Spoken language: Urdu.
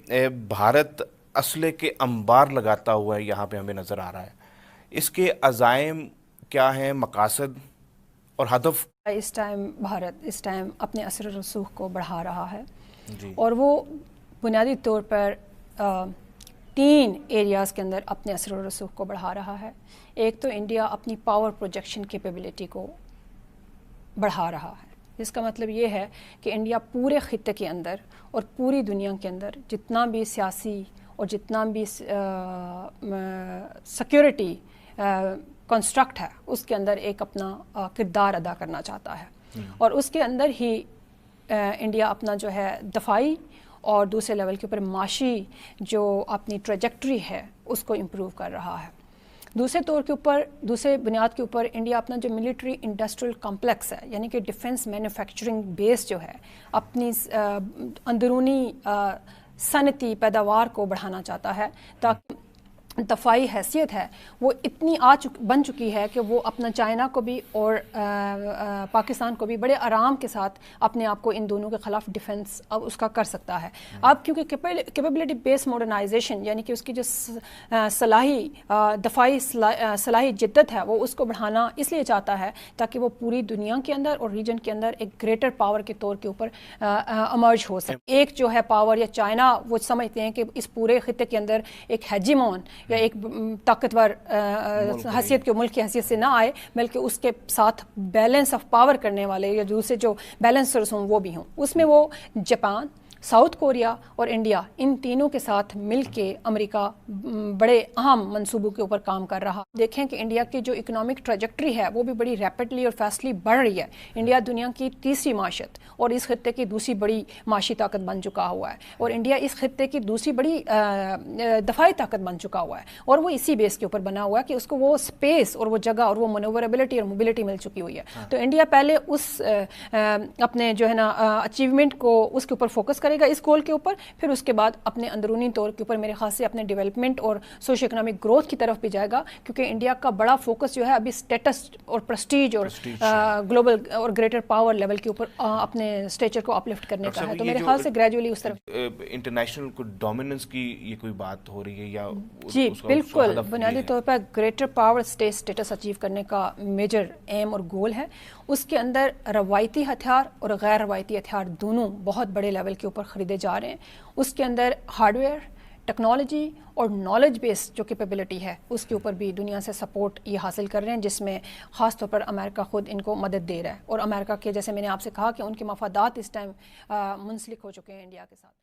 بھارت اسلحے کے انبار لگاتا ہوا ہے یہاں پہ ہمیں نظر آ رہا ہے. اس کے عزائم کیا ہیں، مقاصد اور ہدف؟ اس ٹائم بھارت اس ٹائم اپنے اثر و رسوخ کو بڑھا رہا ہے جی. اور وہ بنیادی طور پر 3 ایریاز کے اندر اپنے اثر و رسوخ کو بڑھا رہا ہے. ایک تو انڈیا اپنی پاور پروجیکشن کیپیبلٹی کو بڑھا رہا ہے، جس کا مطلب یہ ہے کہ انڈیا پورے خطے کے اندر اور پوری دنیا کے اندر جتنا بھی سیاسی اور جتنا بھی سیکیورٹی کنسٹرکٹ ہے اس کے اندر ایک اپنا کردار ادا کرنا چاہتا ہے، اور اس کے اندر ہی انڈیا اپنا جو ہے دفاعی اور دوسرے لیول کے اوپر معاشی جو اپنی ٹریجیکٹری ہے اس کو امپروو کر رہا ہے. دوسرے بنیاد کے اوپر انڈیا اپنا جو ملٹری انڈسٹریل کمپلیکس ہے، یعنی کہ ڈیفنس مینوفیکچرنگ بیس جو ہے، اپنی اندرونی صنعتی پیداوار کو بڑھانا چاہتا ہے تاکہ دفاعی حیثیت ہے وہ اتنی بن چکی ہے کہ وہ اپنا چائنا کو بھی اور پاکستان کو بھی بڑے آرام کے ساتھ اپنے آپ کو ان دونوں کے خلاف ڈیفنس اب اس کا کر سکتا ہے. اب کیونکہ کیپیبلٹی بیس ماڈرنائزیشن، یعنی کہ اس کی جو دفاعی صلاحی جدت ہے وہ اس کو بڑھانا اس لیے چاہتا ہے تاکہ وہ پوری دنیا کے اندر اور ریجن کے اندر ایک گریٹر پاور کے طور کے اوپر امرج ہو سکے. ایک جو ہے پاور یا چائنا، وہ سمجھتے ہیں کہ اس پورے خطے کے اندر ایک ہیجیمون یا ایک طاقتور حیثیت کے ملک کی حیثیت سے نہ آئے، بلکہ اس کے ساتھ بیلنس آف پاور کرنے والے یا دوسرے جو بیلنسرز ہوں وہ بھی ہوں. اس میں وہ جاپان، ساؤتھ کوریا اور انڈیا، ان تینوں کے ساتھ مل کے امریکہ بڑے اہم منصوبوں کے اوپر کام کر رہا. دیکھیں کہ انڈیا کی جو اکنامک ٹریجیکٹری ہے وہ بھی بڑی ریپڈلی اور فاسٹلی بڑھ رہی ہے. انڈیا دنیا کی تیسری معیشت اور اس خطے کی دوسری بڑی معاشی طاقت بن چکا ہوا ہے، اور انڈیا اس خطے کی دوسری بڑی دفاعی طاقت بن چکا ہوا ہے، اور وہ اسی بیس کے اوپر بنا ہوا ہے کہ اس کو وہ اسپیس اور وہ جگہ اور وہ مینووربلٹی اور موبلٹی مل چکی ہوئی ہے. تو انڈیا پہلے اس اپنے جو ہے نا اچیومنٹ کو اس کے اوپر فوکس کرے گا، اس گول کے اوپر، پھر اس کے بعد اپنے اندرونی طور کے اوپر میرے خیال سے اپنے ڈیولپمنٹ اور سوشو اکنامک گروتھ کی طرف بھی جائے گا، کیونکہ انڈیا کا بڑا فوکس جو ہے ابھی اسٹیٹس اور پرسٹیج اور گلوبل اور گریٹر پاور لیول کے اوپر اپنے اسٹیچر کو اپلفٹ کرنے کا ہے. تو میرے خیال سے گریجولی اس طرف انٹرنیشنل ڈومیننس کی یہ کوئی بات ہو رہی ہے یا؟ جی بالکل، بنیادی طور پر گریٹر پاور اسٹیٹس اچیو کرنے کا میجر ایم اور گول ہے. اس کے اندر روایتی ہتھیار اور غیر روایتی ہتھیار دونوں بہت بڑے لیول کے اوپر خریدے جا رہے ہیں. اس کے اندر ہارڈ ویئر، ٹیکنالوجی اور نالج بیس جو کیپیبلٹی ہے اس کے اوپر بھی دنیا سے سپورٹ یہ حاصل کر رہے ہیں، جس میں خاص طور پر امریکہ خود ان کو مدد دے رہا ہے. اور امریکہ کے، جیسے میں نے آپ سے کہا کہ ان کے مفادات اس ٹائم منسلک ہو چکے ہیں انڈیا کے ساتھ.